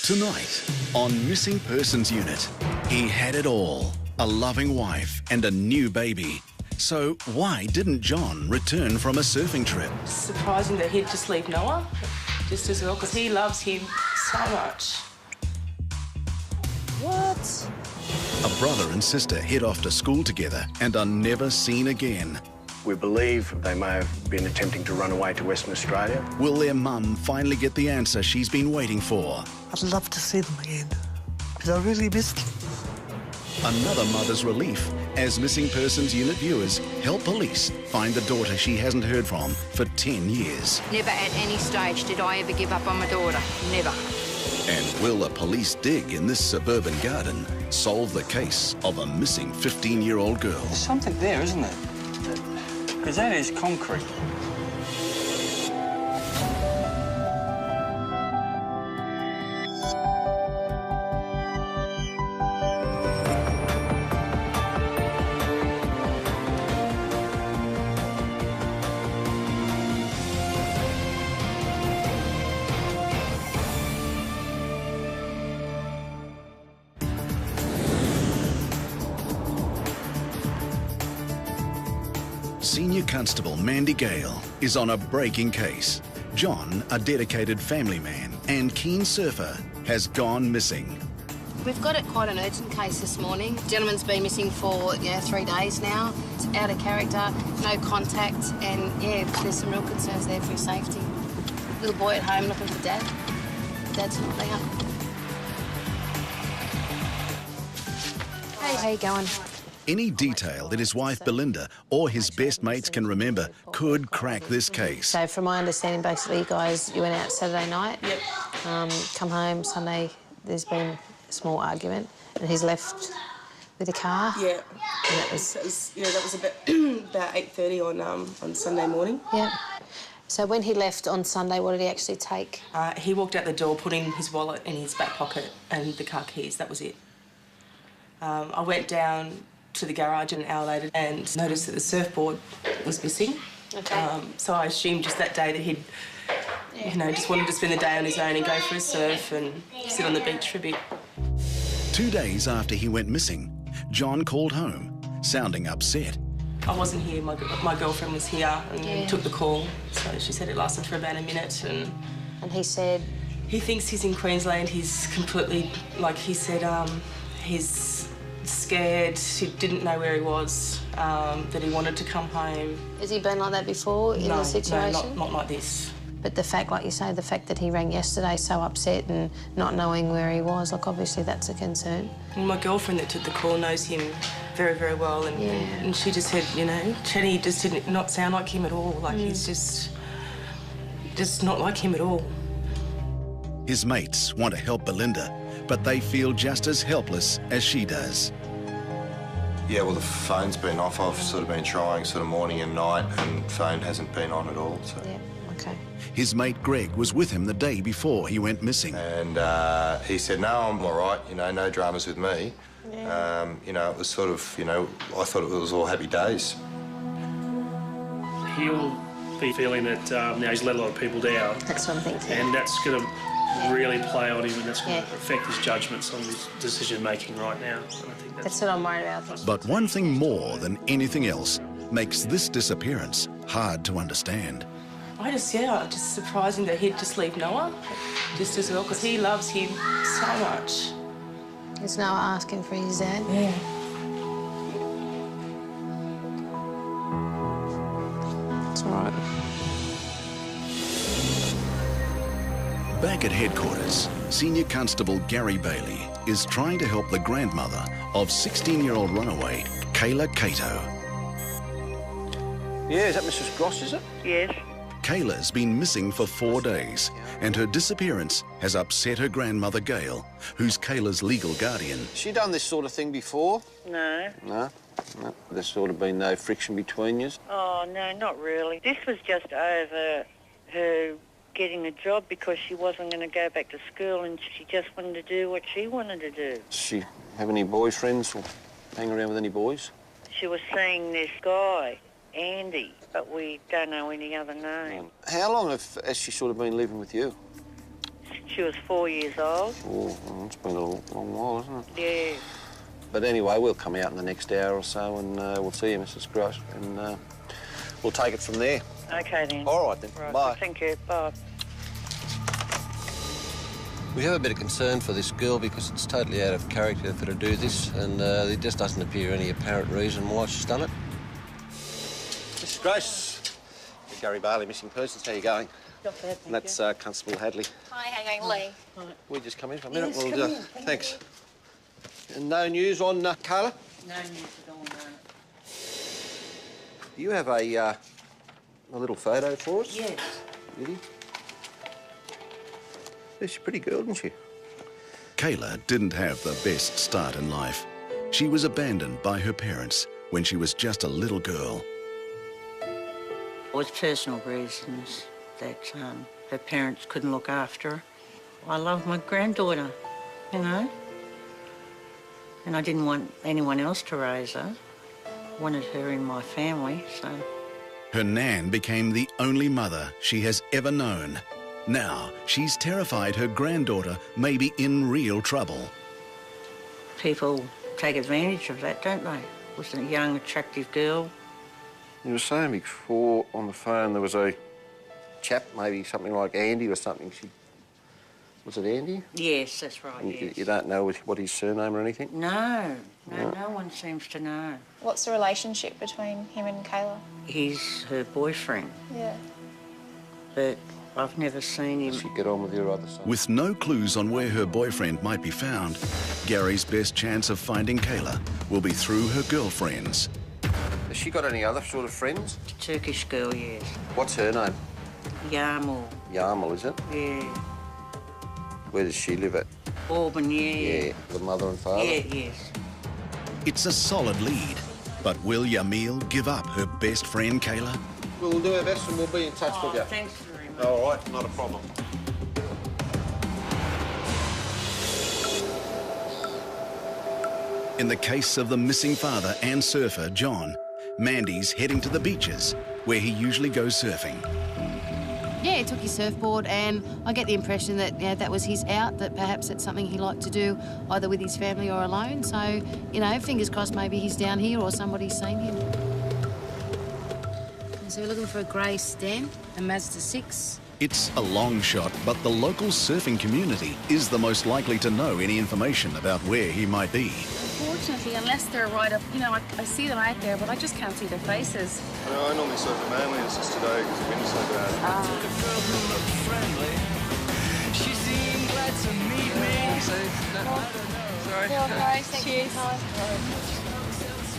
Tonight, on Missing Persons Unit, he had it all. A loving wife and a new baby. So why didn't John return from a surfing trip? Surprising that he'd just leave Noah, just as well, because he loves him so much. What? A brother and sister head off to school together and are never seen again. We believe they may have been attempting to run away to Western Australia. Will their mum finally get the answer she's been waiting for? I'd love to see them again, because I really miss them. Another mother's relief as Missing Persons Unit viewers help police find the daughter she hasn't heard from for 10 years. Never at any stage did I ever give up on my daughter. Never. And will the police dig in this suburban garden solve the case of a missing 15-year-old girl? There's something there, isn't there? Because that is concrete. Senior Constable Mandy Gale is on a breaking case. John, a dedicated family man and keen surfer, has gone missing. We've got it quite an urgent case this morning. Gentleman's been missing for 3 days now. It's out of character, no contact, and there's some real concerns there for his safety. Little boy at home looking for Dad. Dad's not there. Hey, how you going? Any detail that his wife Belinda or his best mates can remember could crack this case. So from my understanding, basically, you went out Saturday night. Yep. Come home Sunday, there's been a small argument, and he's left with a car. Yeah. And that was about 8:30 on Sunday morning. Yeah. So when he left on Sunday, what did he actually take? He walked out the door, put in his wallet in his back pocket and the car keys. That was it. I went down to the garage an hour later and noticed that the surfboard was missing. Okay. So I assumed just that day that he'd, just wanted to spend the day on his own and go for a surf and sit on the beach for a bit. 2 days after he went missing, John called home, sounding upset. I wasn't here, my girlfriend was here and took the call. So she said it lasted for about a minute And he said? He thinks he's in Queensland. He's completely, he said, he's scared, he didn't know where he was, that he wanted to come home. Has he been like that before in this situation? No, not like this. But the fact, like you say, the fact that he rang yesterday so upset and not knowing where he was, obviously that's a concern. And my girlfriend that took the call knows him very, very well, and she just said, Chetty just did not sound like him at all. He's just not like him at all. His mates want to help Belinda, but they feel just as helpless as she does. Yeah, well, the phone's been off. I've sort of been trying morning and night, and phone hasn't been on at all. So. Yeah, okay. His mate Greg was with him the day before he went missing. And he said, no, I'm all right, no dramas with me. Yeah. It was sort of, I thought it was all happy days. He'll be feeling that he's let a lot of people down. That's what I'm thinking. And that's going to really play on him, and that's going to affect his judgments on his decision-making right now. And I think that's what I'm worried about. But one thing more than anything else makes this disappearance hard to understand. Just surprising that he'd just leave Noah, just as well, because he loves him so much. Is Noah asking for his dad? Yeah. It's all right. Back at headquarters, Senior Constable Gary Bailey is trying to help the grandmother of 16-year-old runaway, Kayla Cato. Yeah, is that Mrs. Gross, is it? Yes. Kayla's been missing for 4 days, and her disappearance has upset her grandmother, Gail, who's Kayla's legal guardian. Has she done this sort of thing before? No. No? There's sort of been no friction between you? Oh, no, not really. This was just over her getting a job because she wasn't going to go back to school and she just wanted to do what she wanted to do. Does she have any boyfriends or hang around with any boys? She was seeing this guy, Andy, but we don't know any other name. How long has she sort of been living with you? She was 4 years old. Oh, well, it's been a long while, isn't it? Yeah. But anyway, we'll come out in the next hour or so and we'll see you, Mrs. Gross, and we'll take it from there. Okay, then. All right, then. Right. Bye. Thank you. Bye. We have a bit of concern for this girl because it's totally out of character for her to do this, and there just doesn't appear any apparent reason why she's done it. Mrs. Grace, Gary Bailey, Missing Persons, how you going? Not bad, And that's Constable Hadley. Hi, how you going, Lee? We just come in for a minute. Yes, We'll come do in. it. Thanks. And no news on Carla? No news at all, no. Do you have a little photo for us? Yes. Really? Yeah, she's a pretty girl, isn't she? Kayla didn't have the best start in life. She was abandoned by her parents when she was just a little girl. It was personal reasons that her parents couldn't look after her. I love my granddaughter, you know, and I didn't want anyone else to raise her. I wanted her in my family, so... Her nan became the only mother she has ever known. Now, she's terrified her granddaughter may be in real trouble. People take advantage of that, don't they? Was a young, attractive girl. You were saying before on the phone there was a chap, maybe something like Andy or something. Was it Andy? Yes, that's right, And yes. you don't know what his surname or anything? No, no one seems to know. What's the relationship between him and Kayla? He's her boyfriend, Yeah. but I've never seen him. Does she get on with your other son? With no clues on where her boyfriend might be found, Gary's best chance of finding Kayla will be through her girlfriends. Has she got any other sort of friends? Turkish girl, yes. What's her name? Yarmal. Yarmal, is it? Yeah. Where does she live at? Auburn, yeah. Yeah, the mother and father? Yeah, yes. It's a solid lead, but will Yamil give up her best friend Kayla? We'll do our best and we'll be in touch with you. Thanks very much. All right, not a problem. In the case of the missing father and surfer, John, Mandy's heading to the beaches, where he usually goes surfing. Yeah, he took his surfboard, and I get the impression that that was his out, that perhaps it's something he liked to do either with his family or alone. So, you know, fingers crossed maybe he's down here or somebody's seen him. So we're looking for a grey Stan, a Mazda 6. It's a long shot, but the local surfing community is the most likely to know any information about where he might be. Unfortunately, unless they're right up, you know, I see them out there, but I just can't see their faces. I normally surf at Manly, it's just today because the wind's so bad. She seemed glad to meet me.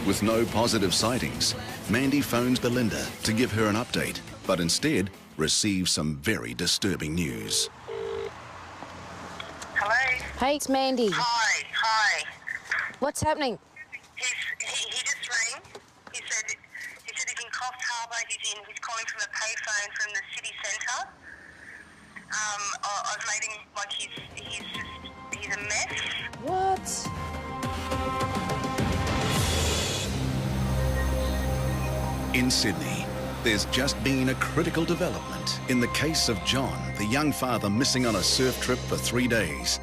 With no positive sightings, Mandy phones Belinda to give her an update, but instead receives some very disturbing news. Hello? Hey, it's Mandy. Hi. What's happening? He just rang. He said he's in Coffs Harbour. He's calling from a payphone from the city centre. I've made him like he's a mess. What? In Sydney, there's just been a critical development in the case of John, the young father missing on a surf trip for 3 days.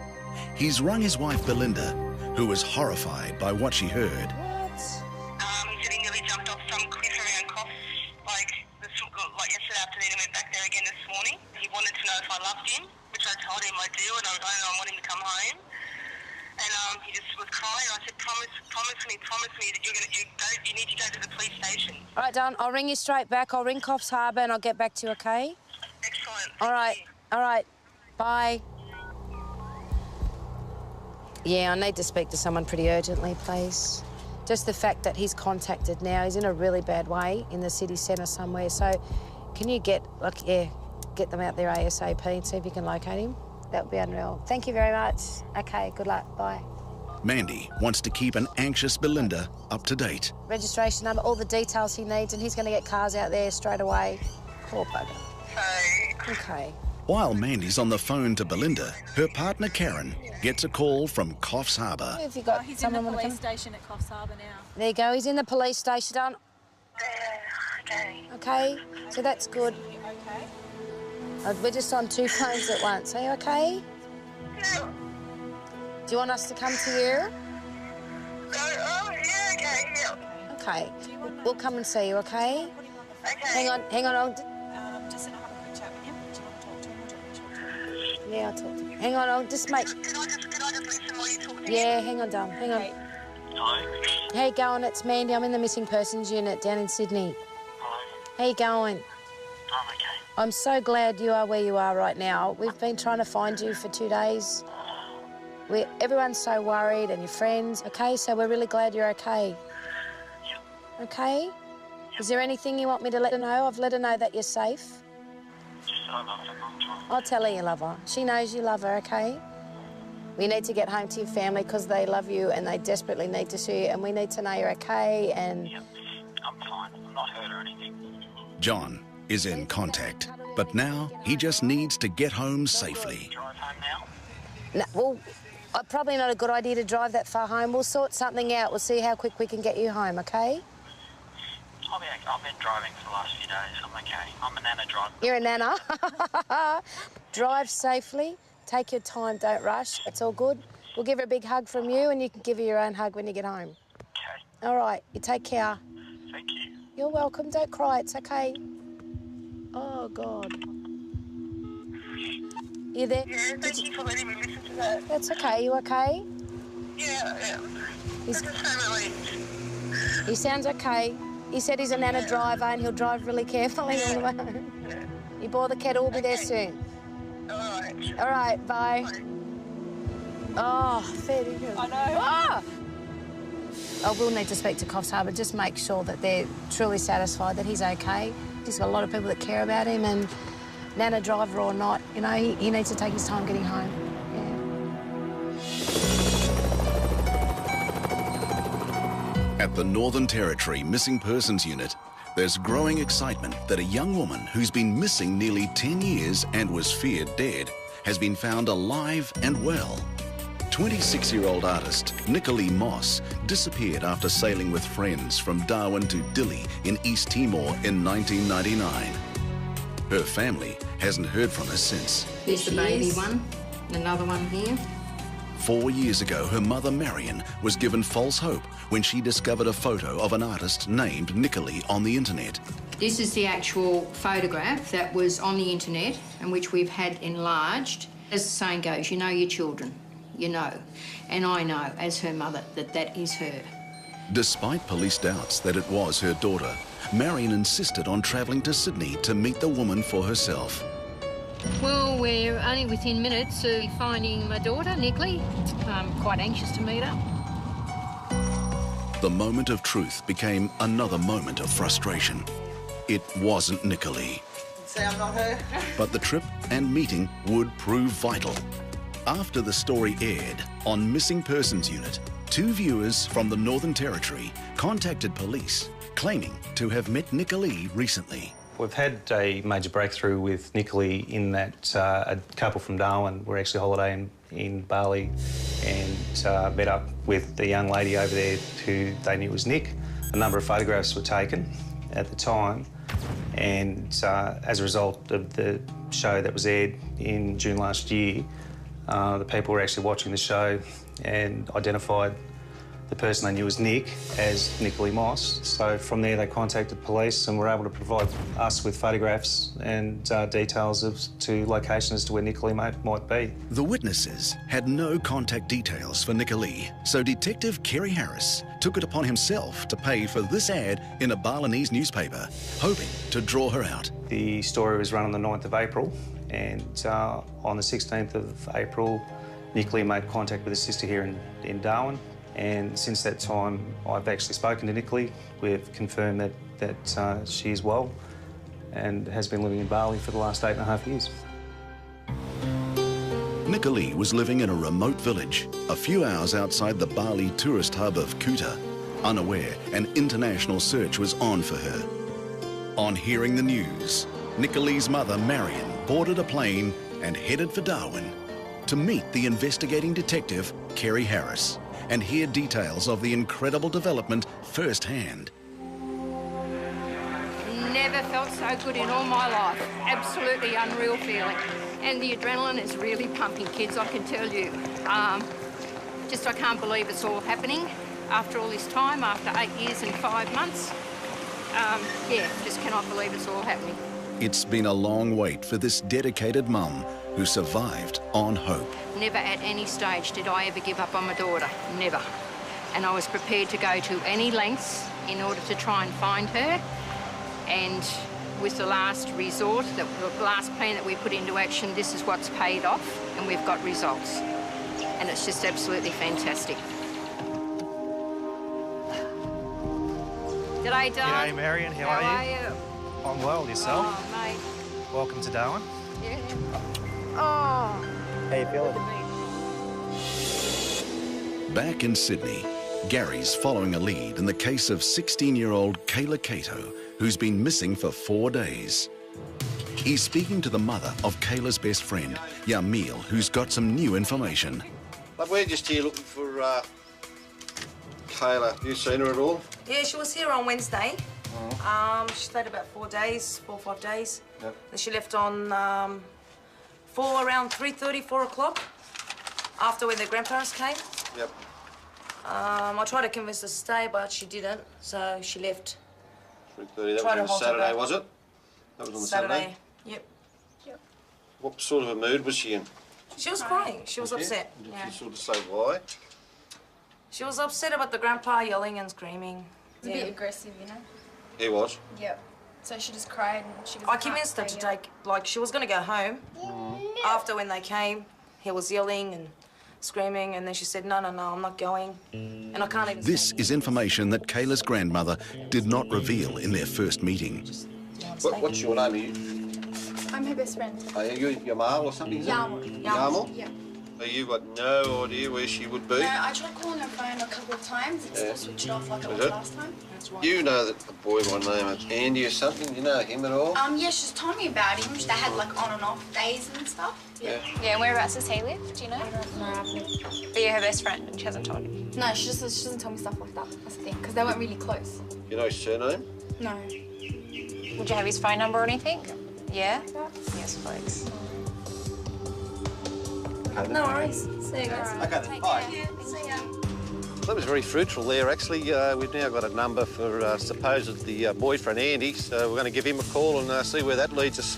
He's rung his wife Belinda, who was horrified by what she heard. What? He said he nearly jumped off some cliff around Coffs like yesterday afternoon and went back there again this morning. He wanted to know if I loved him, which I told him I do, and I want him to come home. And he just was crying. I said, promise me that you need to go to the police station. All right, darling, I'll ring you straight back. I'll ring Coffs Harbour and I'll get back to you, okay? Excellent. All right. Bye. Yeah, I need to speak to someone pretty urgently, please. Just the fact that he's contacted now, he's in a really bad way in the city centre somewhere. So can you get them out there ASAP and see if you can locate him? That would be unreal. Thank you very much. Okay, good luck. Bye. Mandy wants to keep an anxious Belinda up to date. Registration number, all the details he needs, and he's going to get cars out there straight away. Poor bugger. Okay. While Mandy's on the phone to Belinda, her partner Karen gets a call from Coffs Harbour. Have you got He's in the police station at Coffs Harbour now. There you go, he's in the police station, darling. Okay, so that's good. Okay. We're just on 2 phones at once. Are you okay? Do you want us to come to you? Yeah, okay, yeah. Okay. We'll come and see you, okay? Okay. Hang on. Just have a quick chat with him. Do you want to talk to him or do you want me to talk to him? Yeah, I'll talk to you. Hang on, I'll just make... Can I just listen while you talk to him? Yeah, hang on, darling, hang on. Hello? How you going? It's Mandy. I'm in the missing persons unit down in Sydney. Hello? How you going? I'm okay. I'm so glad you are where you are right now. We've been trying to find you for 2 days. Everyone's so worried and your friends, okay? So we're really glad you're okay. Yeah. Okay? Yeah. Is there anything you want me to let her know? I've let her know that you're safe. Just I love her, Mum. I'll tell her you love her. She knows you love her, okay? We need to get home to your family because they love you and they desperately need to see you, and we need to know you're okay and... Yep, I'm fine. I'm not hurt or anything. John is in contact, but now he just needs to get home safely. Drive home now? No, well, probably not a good idea to drive that far home. We'll sort something out. We'll see how quick we can get you home, okay? I've been driving for the last few days. I'm okay. I'm a nana driver. You're a nana. Drive safely. Take your time. Don't rush. It's all good. We'll give her a big hug from you and you can give her your own hug when you get home. Okay. All right. You take care. Thank you. You're welcome. Don't cry. It's okay. Oh, God. You there? Yeah, thank you for letting me listen to that. That's okay. You okay? Yeah. I'm just so relieved. He sounds okay. He said he's a nana driver and he'll drive really carefully all the way home. You bore the kettle. We'll be there soon. All right. All right. Bye. Oh, fair dinkum. I know. Ah! I will need to speak to Coffs Harbour. Just make sure that they're truly satisfied that he's okay. He's got a lot of people that care about him, and nana driver or not, you know, he needs to take his time getting home. At the Northern Territory Missing Persons Unit, there's growing excitement that a young woman who's been missing nearly 10 years and was feared dead has been found alive and well. 26-year-old artist Nicolee Moss disappeared after sailing with friends from Darwin to Dili in East Timor in 1999. Her family hasn't heard from her since. There's the baby one, and another one here. 4 years ago, her mother, Marion, was given false hope when she discovered a photo of an artist named Nicolee on the internet. This is the actual photograph that was on the internet and which we've had enlarged. As the saying goes, you know your children, you know. And I know, as her mother, that that is her. Despite police doubts that it was her daughter, Marion insisted on travelling to Sydney to meet the woman for herself. Well, we're only within minutes of finding my daughter, Nicolee. I'm quite anxious to meet her. The moment of truth became another moment of frustration. It wasn't Nicolee. Say I'm not her. But the trip and meeting would prove vital. After the story aired on Missing Persons Unit, 2 viewers from the Northern Territory contacted police, claiming to have met Nicolee recently. We've had a major breakthrough with Nicolee in that a couple from Darwin were actually holidaying in Bali and met up with the young lady over there who they knew was Nick. A number of photographs were taken at the time, and as a result of the show that was aired in June last year, the people were actually watching the show and identified the person they knew as Nick as Nicolee Moss. So from there they contacted police and were able to provide us with photographs and details to locations as to where Nicolee might be. The witnesses had no contact details for Nicolee, so Detective Kerry Harris took it upon himself to pay for this ad in a Balinese newspaper, hoping to draw her out. The story was run on the 9th of April, and on the 16th of April, Nicolee made contact with her sister here in Darwin. And since that time, I've actually spoken to Nicolee. We've confirmed that she is well and has been living in Bali for the last 8.5 years. Nicolee was living in a remote village, a few hours outside the Bali tourist hub of Kuta. Unaware, an international search was on for her. On hearing the news, Nicolee's mother, Marion, boarded a plane and headed for Darwin to meet the investigating detective, Kerry Harris, and hear details of the incredible development firsthand. Never felt so good in all my life. Absolutely unreal feeling. And the adrenaline is really pumping, kids, I can tell you. Just I can't believe it's all happening after all this time, after 8 years and 5 months. Yeah, just cannot believe it's all happening. It's been a long wait for this dedicated mum who survived on hope. Never at any stage did I ever give up on my daughter, never. And I was prepared to go to any lengths in order to try and find her. And with the last resort, the last plan that we put into action, this is what's paid off, and we've got results. And it's just absolutely fantastic. G'day, Don. G'day, Marion. How are you? I'm well. Yourself? Oh, mate. Welcome to Darwin. Yeah. Oh. How you feeling? Back in Sydney, Gary's following a lead in the case of 16-year-old Cato, who's been missing for 4 days. He's speaking to the mother of Kayla's best friend, Yamil, who's got some new information. But we're just here looking for Kayla. Have you seen her at all? Yeah, she was here on Wednesday. She stayed about 4 days, 4 or 5 days. Yep. And she left on around 3:30, 4 o'clock, after when their grandparents came. Yep. I tried to convince her to stay, but she didn't, so she left. 3:30, that was on a Saturday, was it? That was on the Saturday? Yep. What sort of a mood was she in? She was crying. She was upset. Did she sort of say why? She was upset about the grandpa yelling and screaming. It's a bit aggressive, you know? He was? Yep. So she just cried and she was I convinced her to take, like, she was going to go home. After when they came, he was yelling and screaming, and then she said, no, I'm not going. And I can't even... This is information that Kayla's grandmother did not reveal in their first meeting. What's your name? Are you? I'm her best friend. Are you Yamal or something? Yamal. Yamal? Yeah. So you've got no idea where she would be? No, I tried calling her phone a couple of times. It's still switched off like it was last time. You know that a boy by name of Andy or something? Do you know him at all? Yeah, she's told me about him. They had like on and off days and stuff. Yeah. Yeah, and whereabouts does he live? Do you know? No. But you're her best friend and she hasn't told you? No, she doesn't tell me stuff like that. That's the thing, because they weren't really close. You know his surname? No. Would you have his phone number or anything? Yeah? Yes, please. No worries. See you guys. Okay then, bye. See ya. That was very fruitful there, actually. We've now got a number for supposedly boyfriend Andy, so we're going to give him a call and see where that leads us.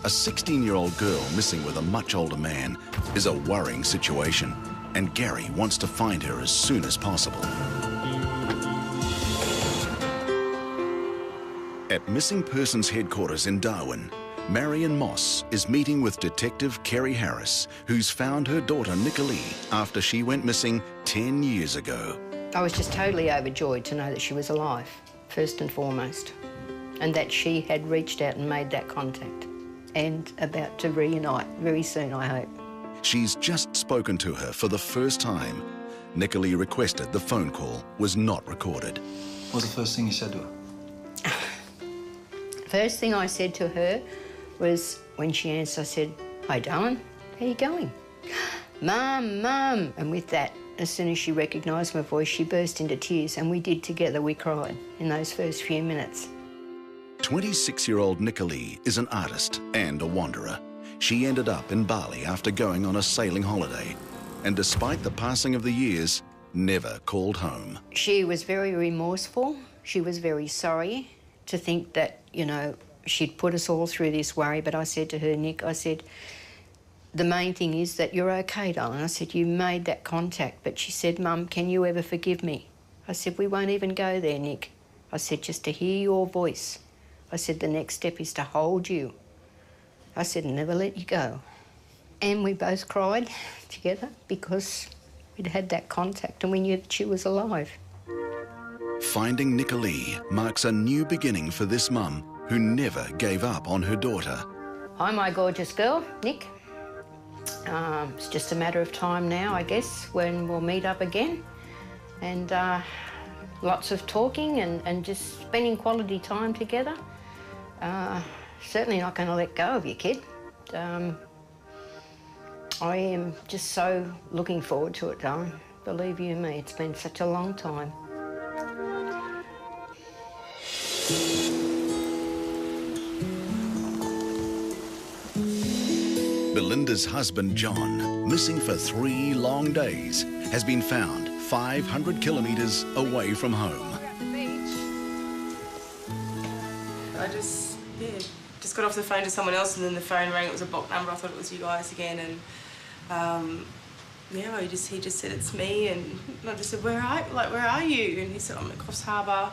A 16-year-old girl missing with a much older man is a worrying situation, and Gary wants to find her as soon as possible. At Missing Persons Headquarters in Darwin, Marion Moss is meeting with Detective Kerry Harris, who's found her daughter Nicolee after she went missing 10 years ago. I was just totally overjoyed to know that she was alive, first and foremost, and that she had reached out and made that contact, and about to reunite very soon, I hope. She's just spoken to her for the first time. Nicolee requested the phone call was not recorded. What was the first thing you said to her? First thing I said to her was, when she answered, I said, "Hi, darling, how you going?" "Mum, Mum." And with that, as soon as she recognised my voice, she burst into tears, and we did together. We cried in those first few minutes. 26-year-old Nicolee is an artist and a wanderer. She ended up in Bali after going on a sailing holiday, and despite the passing of the years, never called home. She was very remorseful. She was very sorry to think that, you know, she'd put us all through this worry, but I said to her, Nick, I said, the main thing is that you're okay, darling. I said, you made that contact. But she said, Mum, can you ever forgive me? I said, we won't even go there, Nick. I said, just to hear your voice. I said, the next step is to hold you. I said, never let you go. And we both cried together because we'd had that contact and we knew that she was alive. Finding Nicolee marks a new beginning for this mum who never gave up on her daughter. Hi, my gorgeous girl, Nick. It's just a matter of time now, I guess, when we'll meet up again. And lots of talking and just spending quality time together. Certainly not going to let go of you, kid. I am just so looking forward to it, darling. Believe you me, it's been such a long time. Belinda's husband, John, missing for 3 long days, has been found 500 kilometres away from home. I just got off the phone to someone else, and then the phone rang. It was a block number. I thought it was you guys again, and yeah, he just said it's me, and I just said, where are you? And he said, I'm at Coffs Harbour.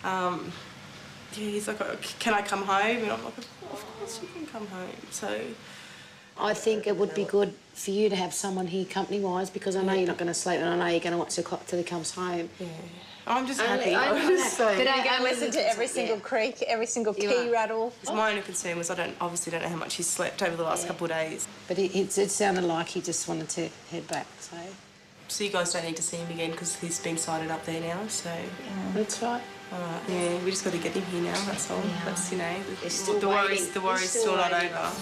Yeah, he's like, can I come home? And I'm like, of course you can come home. So I think it would be good for you to have someone here company-wise, because I know you're not going to sleep, and I know you're going to watch the clock till he comes home. Yeah. I'm just happy. But I go listen to every single creak, every single key rattle. My only concern was I obviously don't know how much he's slept over the last couple of days. But it sounded like he just wanted to head back, So you guys don't need to see him again because he's been sighted up there now, so... Yeah. That's right. All right, yeah, we just got to get him here now, that's all. Yeah. That's, you know, still the worry's still not over. Yeah.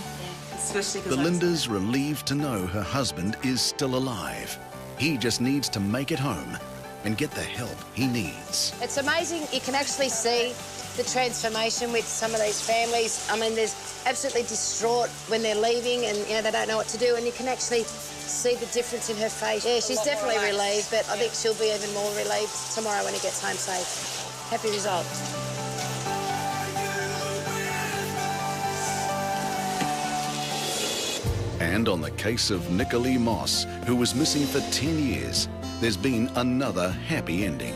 Especially because Belinda's relieved to know her husband is still alive. He just needs to make it home and get the help he needs. It's amazing. You can actually see the transformation with some of these families. I mean, they're absolutely distraught when they're leaving, and you know they don't know what to do, and you can actually see the difference in her face. Yeah, she's definitely relieved, but I think she'll be even more relieved tomorrow when he gets home safe. Happy result. And on the case of Nicolee Moss, who was missing for 10 years, there's been another happy ending.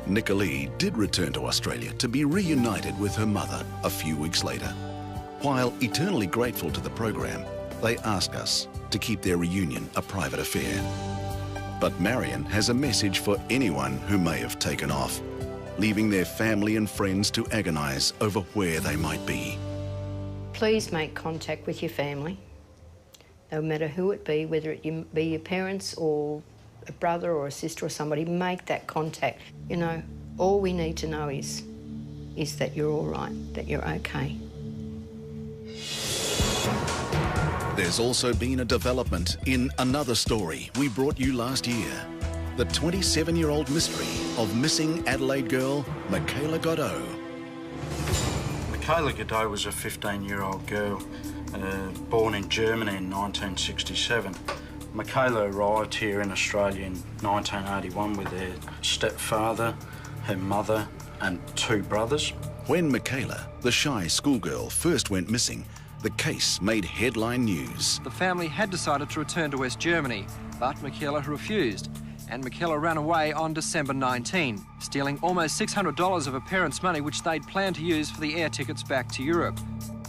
Nicolee did return to Australia to be reunited with her mother a few weeks later. While eternally grateful to the program, they ask us to keep their reunion a private affair. But Marion has a message for anyone who may have taken off, leaving their family and friends to agonise over where they might be. Please make contact with your family, no matter who it be, whether it be your parents or a brother or a sister or somebody. Make that contact. You know, all we need to know is that you're all right, that you're okay. There's also been a development in another story we brought you last year. The 27-year-old mystery of missing Adelaide girl, Michaela Godot. Michaela Godot was a 15-year-old girl born in Germany in 1967. Michaela arrived here in Australia in 1981 with her stepfather, her mother and 2 brothers. When Michaela, the shy schoolgirl, first went missing, the case made headline news. The family had decided to return to West Germany, but Michaela refused. And Michaela ran away on December 19, stealing almost $600 of her parents' money, which they'd planned to use for the air tickets back to Europe.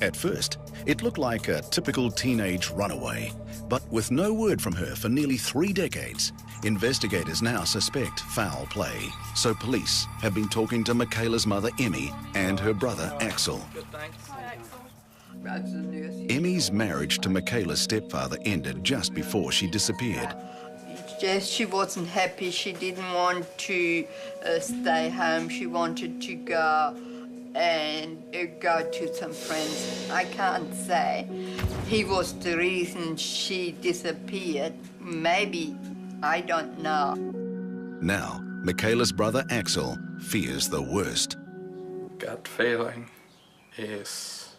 At first, it looked like a typical teenage runaway, but with no word from her for nearly 3 decades, investigators now suspect foul play. So police have been talking to Michaela's mother, Emmy, and her brother, Axel. Emmy's marriage to Michaela's stepfather ended just before she disappeared. Yes, she wasn't happy. She didn't want to stay home. She wanted to go and go to some friends. I can't say he was the reason she disappeared. Maybe, I don't know. Now, Michaela's brother Axel fears the worst. Gut feeling is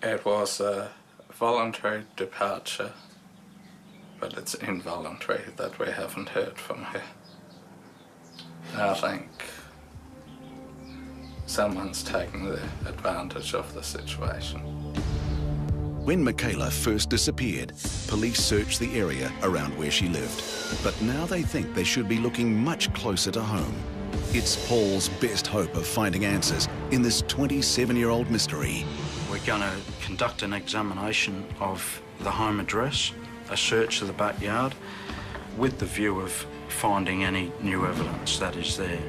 it was a voluntary departure, but it's involuntary that we haven't heard from her. I think someone's taking the advantage of the situation. When Michaela first disappeared, police searched the area around where she lived. But now they think they should be looking much closer to home. It's Paul's best hope of finding answers in this 27-year-old mystery. We're going to conduct an examination of the home address, a search of the backyard, with the view of finding any new evidence that is there.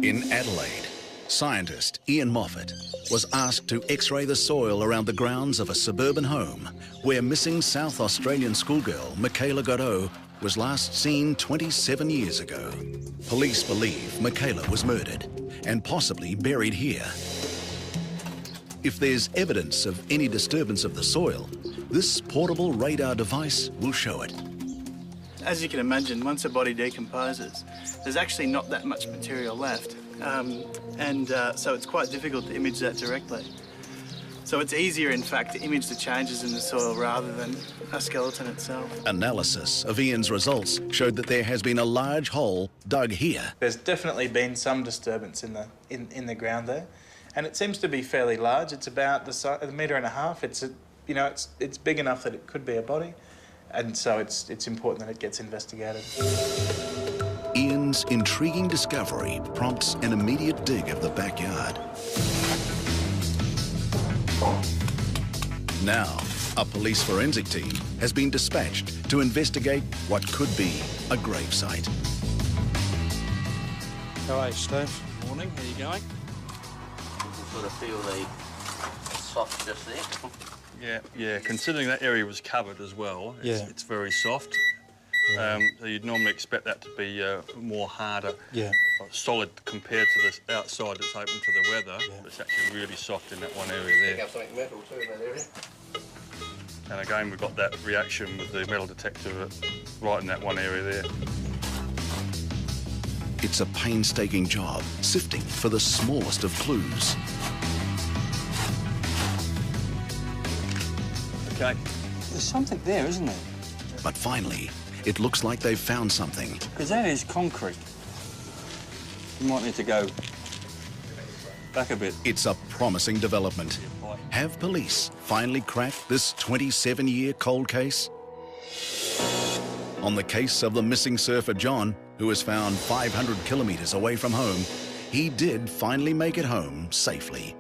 In Adelaide, scientist Ian Moffat was asked to X-ray the soil around the grounds of a suburban home where missing South Australian schoolgirl Michaela Godot was last seen 27 years ago. Police believe Michaela was murdered and possibly buried here. If there's evidence of any disturbance of the soil, this portable radar device will show it. As you can imagine, once a body decomposes, there's actually not that much material left. So it's quite difficult to image that directly. So it's easier, in fact, to image the changes in the soil rather than a skeleton itself. Analysis of Ian's results showed that there has been a large hole dug here. There's definitely been some disturbance in the ground there, and it seems to be fairly large. It's about the size, 1.5 meters. It's big enough that it could be a body, and so it's important that it gets investigated. Ian's intriguing discovery prompts an immediate dig of the backyard. Now, a police forensic team has been dispatched to investigate what could be a gravesite. How are you, Steve? Morning, how you going? You can sort of feel the soft just there. Yeah, considering that area was covered as well, it's very soft. So you'd normally expect that to be more harder, solid compared to the outside that's open to the weather. It's actually really soft in that one area there. Pick up something metal too in that area. And again, we've got that reaction with the metal detector right in that one area there. It's a painstaking job, sifting for the smallest of clues. Okay. There's something there, isn't there? But finally, it looks like they've found something. Because that is concrete. You might need to go back a bit. It's a promising development. Have police finally cracked this 27-year cold case? On the case of the missing surfer John, who was found 500 kilometres away from home, he did finally make it home safely.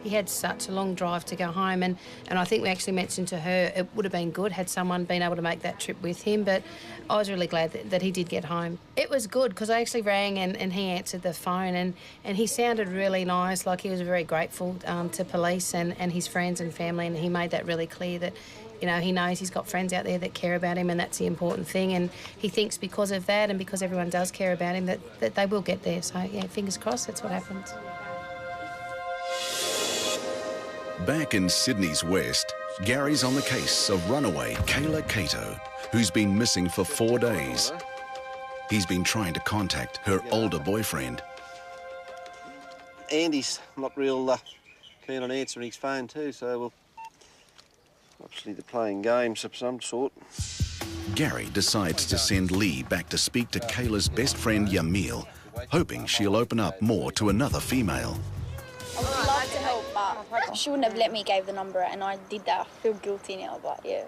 He had such a long drive to go home, and I think we actually mentioned to her it would have been good had someone been able to make that trip with him, but I was really glad that he did get home. It was good because I actually rang and he answered the phone, and he sounded really nice, like he was very grateful to police and his friends and family, and he made that really clear that, you know, he knows he's got friends out there that care about him, and that's the important thing, and he thinks because of that and because everyone does care about him that they will get there. So, yeah, fingers crossed, that's what happens. Back in Sydney's west, Gary's on the case of runaway Kayla Cato, who's been missing for 4 days. He's been trying to contact her older boyfriend. Andy's not real keen on answering his phone too, so we'll obviously they're playing games of some sort. Gary decides to send Lee back to speak to Kayla's best friend Yamil, hoping she'll open up more to another female. I would love to help, but she wouldn't have let me give the number, and I did that. I feel guilty now, but yeah.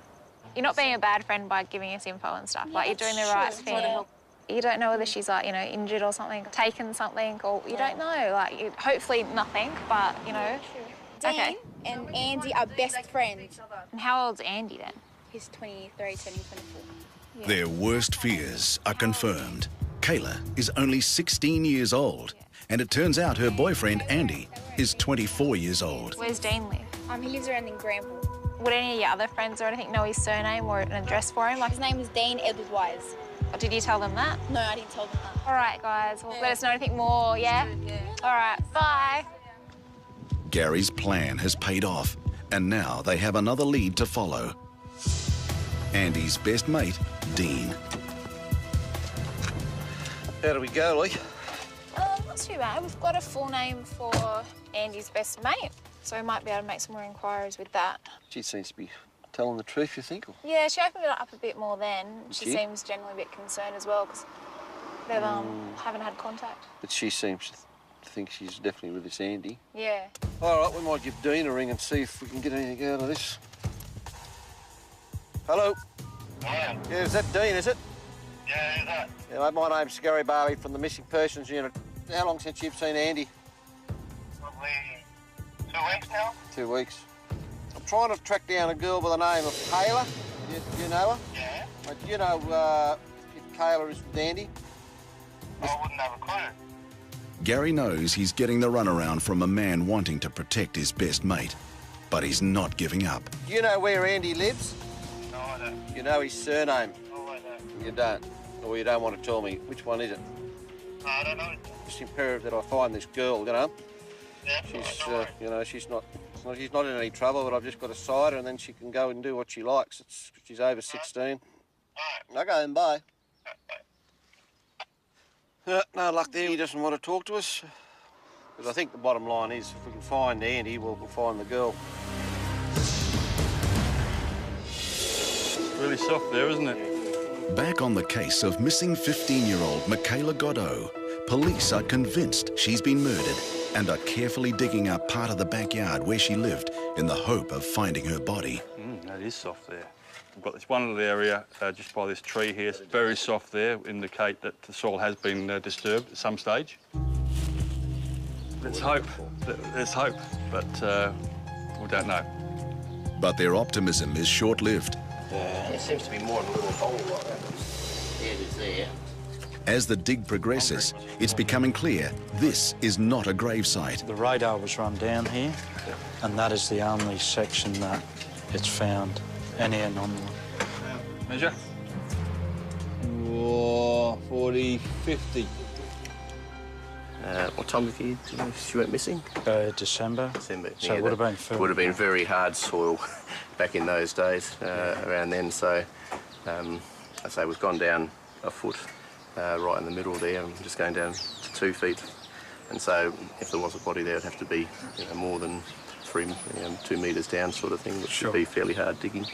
You're not being a bad friend by giving us info and stuff. Like, you're doing the right thing. You don't know whether she's, like, you know, injured or something, taken something, or you don't know. Like, hopefully nothing, but, you know. Dean and Andy are best friends. And how old's Andy then? He's 23, turning 24. Yeah. Their worst fears are confirmed. Kayla is only 16 years old, and it turns out her boyfriend, Andy, is 24 years old. Where's Dean live? He lives around in Granville. Would any of your other friends or anything know his surname or an address for him? Like, his name is Dean Edward Wise. Or did you tell them that? No, I didn't tell them that. All right, guys. Well, let us know anything more, yeah? All right, bye. Gary's plan has paid off, and now they have another lead to follow. Andy's best mate, Dean. How do we go, Lee? Not too bad. We've got a full name for Andy's best mate, so we might be able to make some more inquiries with that. She seems to be telling the truth, you think? Or? Yeah, she opened it up a bit more then. She She? seems generally a bit concerned as well because they haven't had contact. But she seems to think she's definitely with this Andy. Yeah. All right, we might give Dean a ring and see if we can get anything out of this. Hello? Yeah. Yeah, is that Dean, is it? Yeah, who's that? Yeah, my name's Gary Barley from the Missing Persons Unit. How long since you've seen Andy? Probably 2 weeks now. 2 weeks. I'm trying to track down a girl by the name of Kayla. Do you know her? Yeah. Do you know if Kayla is with Andy? I wouldn't have a clue. Gary knows he's getting the runaround from a man wanting to protect his best mate, but he's not giving up. Do you know where Andy lives? No, I don't. You know his surname? No, I don't. You don't? Or you don't want to tell me? Which one is it? No, I don't know. It's imperative that I find this girl, you know? Yeah, She's, you know, she's not in any trouble, but I've just got to side her and then she can go and do what she likes. She's over 16. Okay, and bye. No luck there. He doesn't want to talk to us. Because I think the bottom line is, if we can find Andy, we'll find the girl. Really soft there, isn't it? Back on the case of missing 15-year-old Michaela Godot, police are convinced she's been murdered and are carefully digging up part of the backyard where she lived in the hope of finding her body. That is soft there. We've got this one little area just by this tree here. It's very soft there, indicate that the soil has been disturbed at some stage. Let's hope, but we don't know. But their optimism is short-lived. There seems to be more in a little hole like that. There it is there. As the dig progresses, it's becoming clear this is not a grave site. The radar was run down here, and that is the only section that it's found any anomaly. Measure. 40, 50. What time of year did she went missing? December. December. So it would have been filled. Would have been very hard soil back in those days, around then. So, I say we've gone down a foot right in the middle there, and just going down to 2 feet. And so, if there was a body there, it'd have to be more than 2 metres down, sort of thing, which would be fairly hard digging.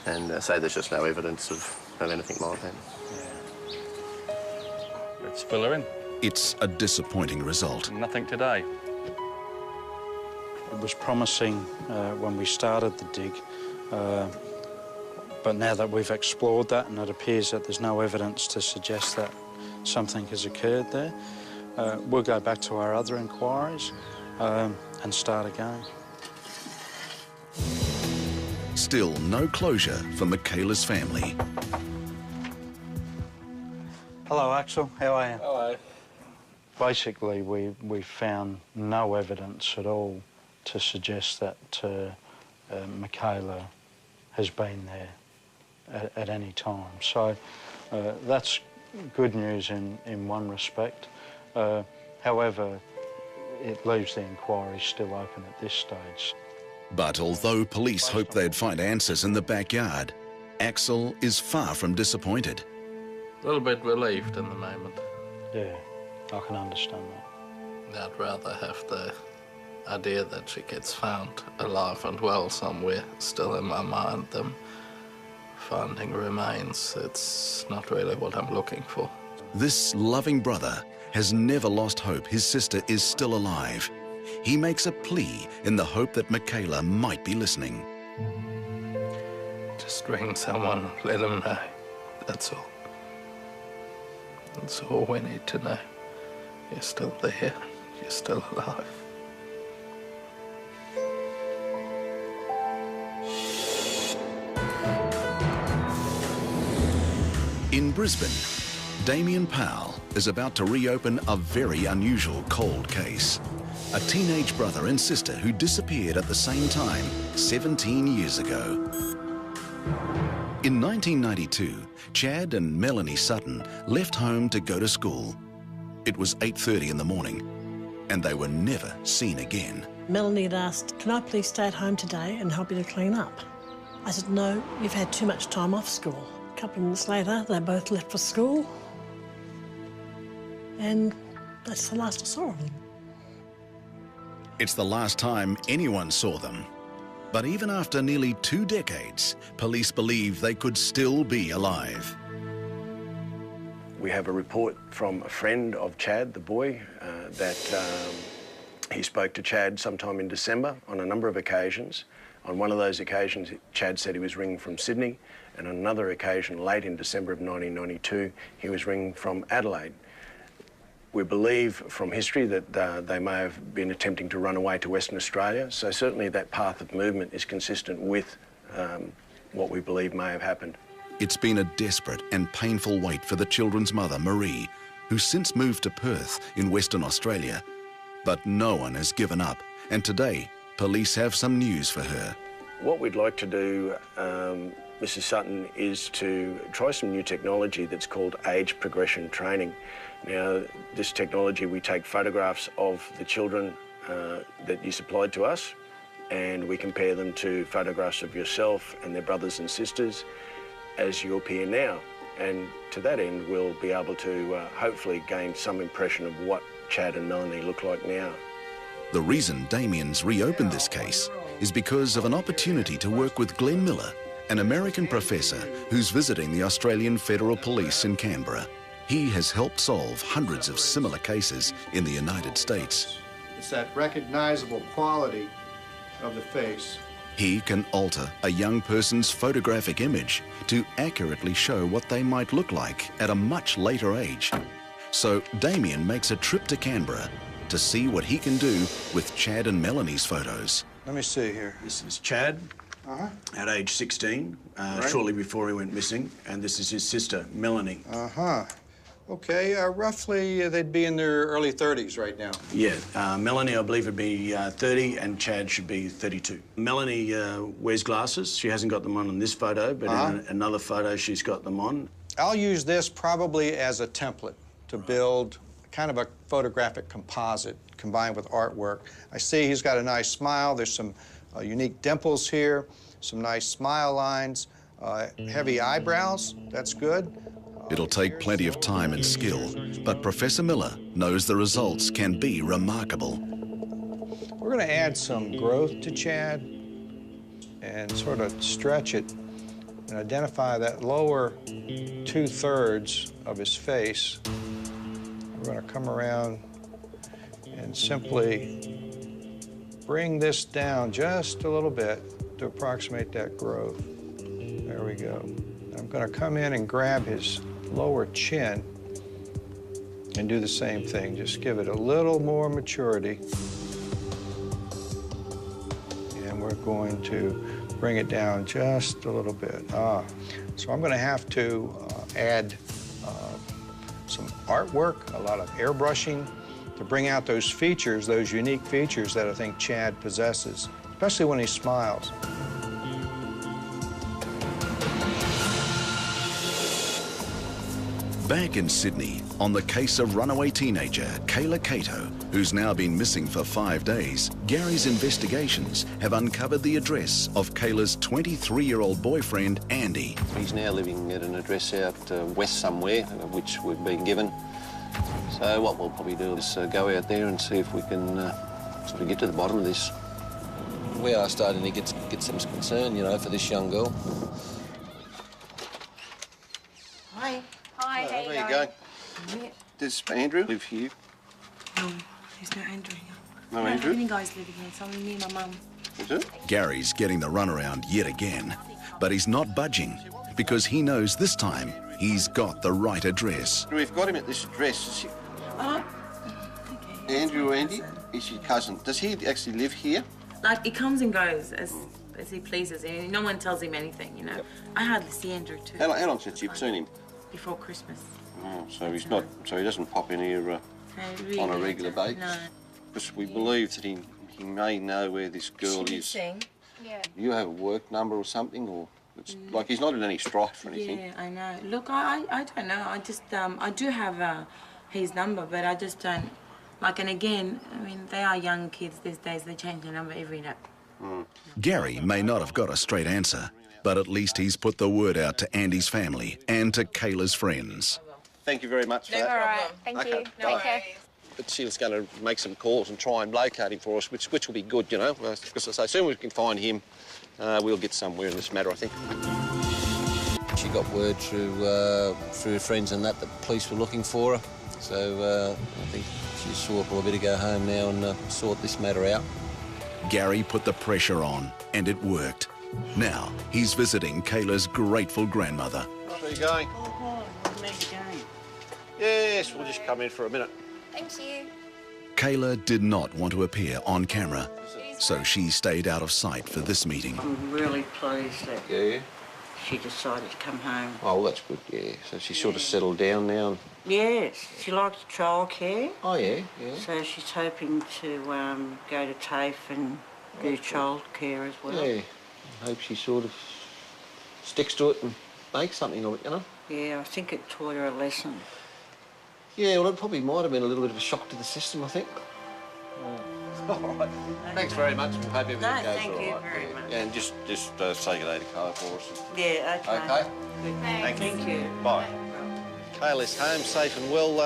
And so there's just no evidence of anything like that. Let's fill her in. It's a disappointing result. Nothing today. It was promising when we started the dig, but now that we've explored that and it appears that there's no evidence to suggest that something has occurred there, we'll go back to our other inquiries and start again. Still no closure for Michaela's family. Hello, Axel. How are you? Hello. Basically, we found no evidence at all to suggest that Michaela has been there at any time. So that's good news in one respect. However, it leaves the inquiry still open at this stage. But although police hoped they'd find answers in the backyard, Axel is far from disappointed. A little bit relieved in the moment. Yeah, I can understand that. I'd rather have the idea that she gets found alive and well somewhere still in my mind than finding remains. It's not really what I'm looking for. This loving brother has never lost hope his sister is still alive. He makes a plea in the hope that Michaela might be listening. Just ring someone, let them know. That's all. That's all we need to know. You're still there. You're still alive. In Brisbane, Damien Powell is about to reopen a very unusual cold case. A teenage brother and sister who disappeared at the same time 17 years ago. In 1992, Chad and Melanie Sutton left home to go to school. It was 8:30 in the morning, and they were never seen again. Melanie had asked, "Can I please stay at home today and help you to clean up?" I said, "No, you've had too much time off school." A couple of minutes later, they both left for school, and that's the last I saw of them. It's the last time anyone saw them. But even after nearly 2 decades, police believe they could still be alive. We have a report from a friend of Chad, the boy, that he spoke to Chad sometime in December on a number of occasions. On one of those occasions, Chad said he was ringing from Sydney, and on another occasion, late in December of 1992, he was ringing from Adelaide. We believe from history that they may have been attempting to run away to Western Australia, so certainly that path of movement is consistent with what we believe may have happened. It's been a desperate and painful wait for the children's mother, Marie, who's since moved to Perth in Western Australia. But no one has given up, and today, police have some news for her. What we'd like to do, Mrs. Sutton, is to try some new technology that's called age progression training. Now, this technology, we take photographs of the children that you supplied to us, and we compare them to photographs of yourself and their brothers and sisters as you appear now. And to that end, we'll be able to hopefully gain some impression of what Chad and Melanie look like now. The reason Damien's reopened this case is because of an opportunity to work with Glenn Miller, an American professor who's visiting the Australian Federal Police in Canberra. He has helped solve hundreds of similar cases in the United States. It's that recognizable quality of the face. He can alter a young person's photographic image to accurately show what they might look like at a much later age. So Damien makes a trip to Canberra to see what he can do with Chad and Melanie's photos. Let me see here. This is Chad at age 16, shortly before he went missing, and this is his sister, Melanie. Okay, roughly they'd be in their early 30s right now. Yeah, Melanie, I believe, would be 30, and Chad should be 32. Melanie wears glasses. She hasn't got them on in this photo, but in another photo, she's got them on. I'll use this probably as a template to build kind of a photographic composite combined with artwork. I see he's got a nice smile. There's some unique dimples here, some nice smile lines, heavy eyebrows. That's good. It'll take plenty of time and skill, but Professor Miller knows the results can be remarkable. We're going to add some growth to Chad and sort of stretch it and identify that lower 2/3 of his face. We're going to come around and simply bring this down just a little bit to approximate that growth. There we go. I'm going to come in and grab his lower chin and do the same thing. Just give it a little more maturity. And we're going to bring it down just a little bit. So I'm going to have to add some artwork, a lot of airbrushing to bring out those features, those unique features that I think Chad possesses, especially when he smiles. Back in Sydney, on the case of runaway teenager Cato, who's now been missing for 5 days, Gary's investigations have uncovered the address of Kayla's 23-year-old boyfriend, Andy. He's now living at an address out west somewhere, which we've been given. So what we'll probably do is go out there and see if we can sort of get to the bottom of this. We are starting to get some concern, you know, for this young girl. Hi. Hi, how you going? Does Andrew live here? No, there's no Andrew here. No Andrew? Any guys living here, it's only me and my mum. Is it? Gary's getting the runaround yet again, but he's not budging because he knows this time he's got the right address. We've got him at this address. Is he... Andrew, Andy, is your cousin. Does he actually live here? Like, he comes and goes as he pleases, and no one tells him anything, you know. Yep. I hardly see Andrew too. How long since you've seen him? Before Christmas. Oh, so he's not. So he doesn't pop in here really on a regular basis. No. Because we believe that he may know where this girl is. Yeah. Do you have a work number or something, or it's like he's not in any strife or anything? Yeah, I know. Look, I don't know. I just I do have his number, but I just don't. Like, and again, I mean, they are young kids these days. They change their number every day. Gary may not have got a straight answer, but at least he's put the word out to Andy's family and to Kayla's friends. Thank you very much for that. All right, thank you. Take care. But Sheila's going to make some calls and try and locate him for us, which will be good, you know, because as soon as we can find him, we'll get somewhere in this matter, I think. She got word through her friends and that the police were looking for her, so I think she's sure probably to go home now and sort this matter out. Gary put the pressure on, and it worked. Now, he's visiting Kayla's grateful grandmother. Where are you going? Oh, where's you going? Yes, we'll just come in for a minute. Thank you. Kayla did not want to appear on camera, so she stayed out of sight for this meeting. I'm really pleased that she decided to come home. Oh, well, that's good, yeah. So she's sort of settled down now? Yes, she likes childcare. Oh, yeah, yeah. So she's hoping to go to TAFE and do childcare as well. Yeah, I hope she sort of sticks to it and makes something of it, you know? Yeah, I think it taught her a lesson. Yeah, well, it probably might have been a little bit of a shock to the system, I think. All right. Thanks very much. Hope everything goes all right. Thank you very much. Yeah, and just say good day to Cato for us. Yeah, okay. Okay? Good. Thank you. you. Bye. Kayla's home, safe and well.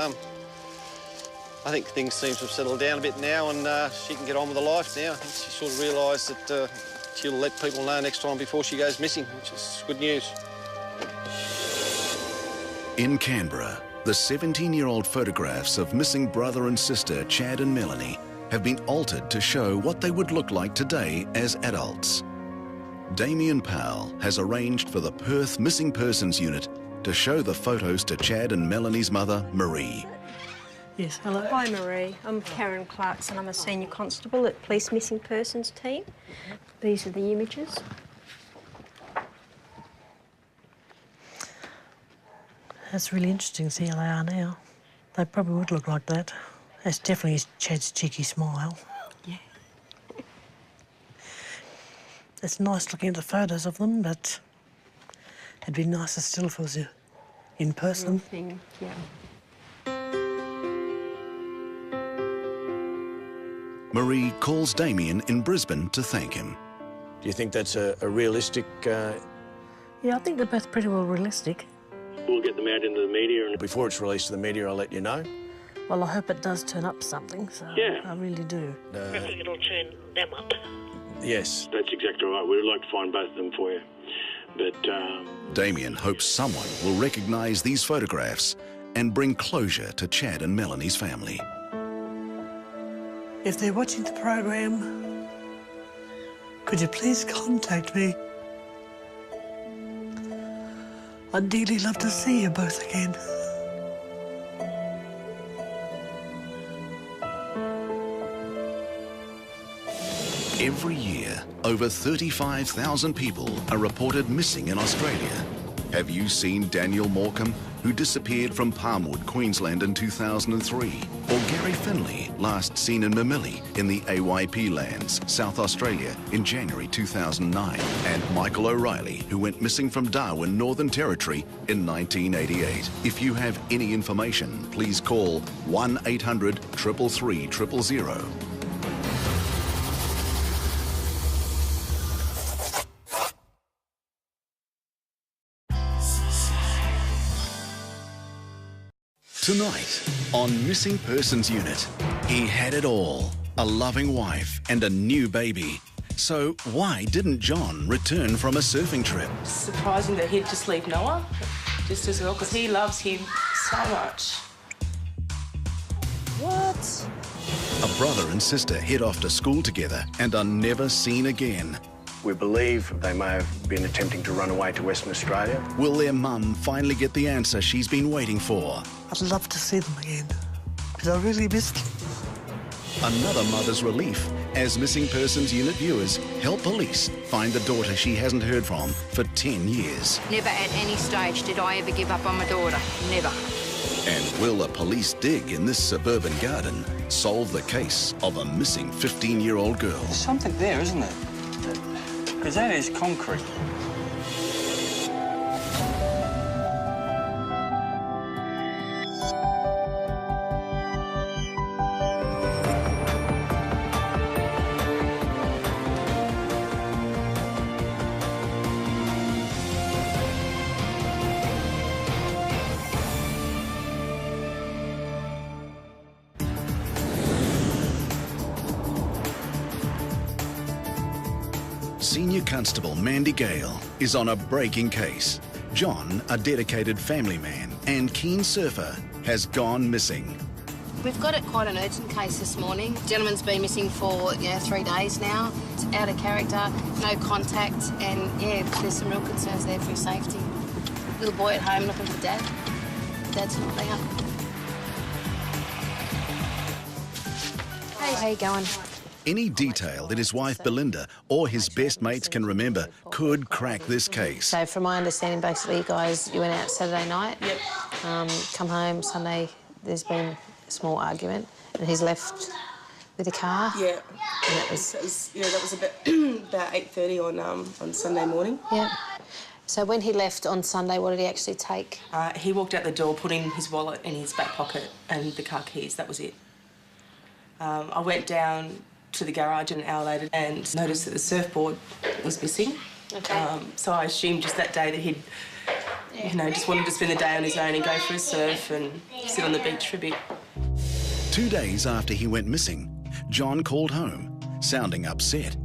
I think things seem to have settled down a bit now and she can get on with her life now. I think she sort of realised that she'll let people know next time before she goes missing, which is good news. In Canberra, the 17-year-old photographs of missing brother and sister Chad and Melanie have been altered to show what they would look like today as adults. Damien Powell has arranged for the Perth Missing Persons Unit to show the photos to Chad and Melanie's mother, Marie. Yes, hello. Hi, Marie. I'm Karen Clarkson. I'm a senior constable at Police Missing Persons team. These are the images. That's really interesting to see how they are now. They probably would look like that. That's definitely Chad's cheeky smile. Yeah. It's nice looking at the photos of them, but it'd be nicer still if it was in person. Thing, yeah. Marie calls Damien in Brisbane to thank him. Do you think that's a realistic... Yeah, I think they're both pretty well realistic. We'll get them out into the media, and before it's released to the media, I'll let you know. Well, I hope it does turn up something, so Yeah. I really do. It'll turn them up. Yes. That's exactly right. We'd like to find both of them for you. But... Damien hopes someone will recognise these photographs and bring closure to Chad and Melanie's family. If they're watching the program, could you please contact me? I'd dearly love to see you both again. Every year, over 35,000 people are reported missing in Australia. Have you seen Daniel Morecambe, who disappeared from Palmwood, Queensland in 2003? Or Gary Finley, last seen in Mamili in the AYP lands, South Australia, in January 2009? And Michael O'Reilly, who went missing from Darwin, Northern Territory in 1988. If you have any information, please call 1-800 333 000. Tonight, on Missing Persons Unit, he had it all. A loving wife and a new baby. So why didn't John return from a surfing trip? Surprising that he'd just leave Noah, just as well, because he loves him so much. What? A brother and sister head off to school together and are never seen again. We believe they may have been attempting to run away to Western Australia. Will their mum finally get the answer she's been waiting for? I'd love to see them again, because I really miss them. Another mother's relief as Missing Persons Unit viewers help police find the daughter she hasn't heard from for 10 years. Never at any stage did I ever give up on my daughter. Never. And will a police dig in this suburban garden solve the case of a missing 15-year-old girl? There's something there, isn't there? Because that is concrete. Senior Constable Mandy Gale is on a breaking case. John, a dedicated family man and keen surfer, has gone missing. We've got it quite an urgent case this morning. The gentleman's been missing for 3 days now. It's out of character, no contact, and there's some real concerns there for his safety. Little boy at home looking for Dad. Dad's not there. Hey, how you going? Any detail that his wife Belinda or his best mates can remember could crack this case. So from my understanding, basically, you went out Saturday night. Yep. Come home Sunday, there's been a small argument, and he's left with a car. Yeah. And that was about 8:30 on Sunday morning. Yeah. So when he left on Sunday, what did he actually take? He walked out the door, put in his wallet in his back pocket and the car keys. That was it. I went down to the garage an hour later and noticed that the surfboard was missing. Okay. So I assumed just that day that he'd, just wanted to spend the day on his own and go for a surf and sit on the beach for a bit. 2 days after he went missing, John called home, sounding upset.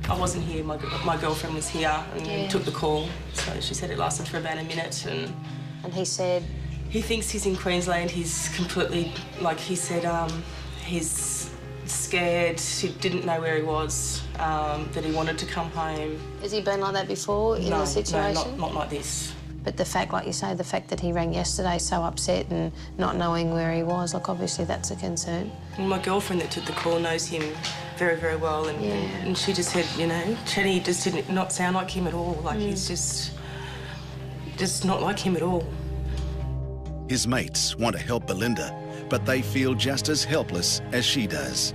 I wasn't here, my girlfriend was here and took the call. So she said it lasted for about a minute And he said? He thinks he's in Queensland. He's completely, he said, he's scared. He didn't know where he was, that he wanted to come home. Has he been like that before in the situation? No, not like this. But the fact, like you say, the fact that he rang yesterday so upset and not knowing where he was, obviously that's a concern. And my girlfriend that took the call knows him very, very well, and she just said, Chatty just did not sound like him at all. He's just not like him at all. His mates want to help Belinda, but they feel just as helpless as she does.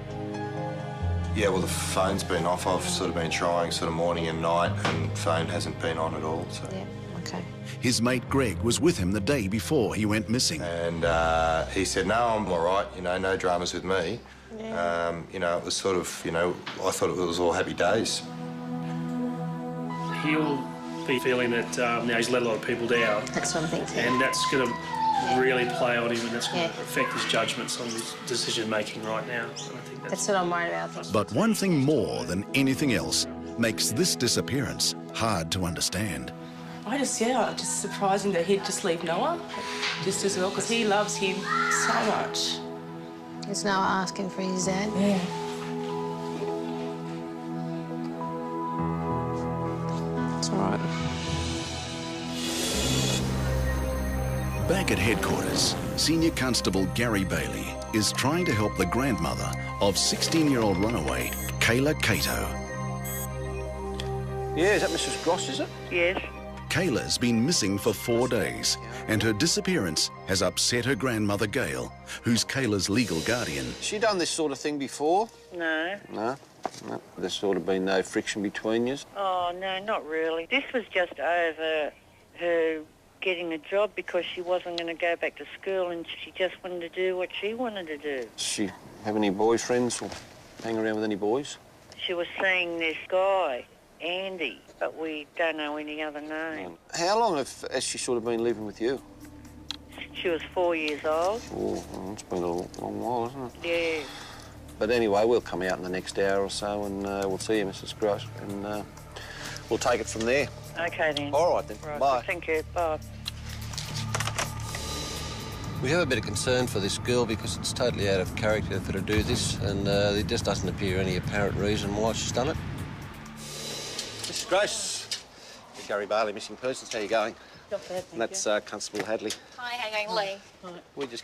Yeah, well, the phone's been off. I've sort of been trying morning and night, and phone hasn't been on at all. So. Yeah, okay. His mate Greg was with him the day before he went missing. And he said, no, I'm all right, no dramas with me. Yeah. It was sort of, I thought it was all happy days. He'll be feeling that now he's let a lot of people down. That's what I'm thinking. And that's going to really play on him, and that's going to affect his judgments on his decision-making right now. And I think that's what I'm worried about. But one thing more than anything else makes this disappearance hard to understand. Just surprising that he'd just leave Noah just as well, because he loves him so much. Is Noah asking for his dad? Yeah. It's all right. Back at headquarters, Senior Constable Gary Bailey is trying to help the grandmother of 16-year-old runaway Kayla Cato. Yeah, is that Mrs. Gross, is it? Yes. Kayla's been missing for 4 days, and her disappearance has upset her grandmother Gail, who's Kayla's legal guardian. Has she done this sort of thing before? No. No? There's sort of been no friction between you? Oh, no, not really. This was just over her getting a job because she wasn't going to go back to school, and she just wanted to do what she wanted to do. Does she have any boyfriends or hang around with any boys? She was seeing this guy, Andy, but we don't know any other name. How long has she sort of been living with you? She was 4 years old. Oh, well, it's been a long while, isn't it? Yeah. But anyway, we'll come out in the next hour or so and we'll see you, Mrs. Gross, and we'll take it from there. Okay, then. All right, then. Right. Bye. Thank you. Bye. We have a bit of concern for this girl because it's totally out of character for her to do this, and there just doesn't appear any apparent reason why she's done it. Mrs. Grace, Gary Bailey, Missing Persons. How you going? Not bad, thank That's Constable Hadley. Hi, how you going, Lee? We just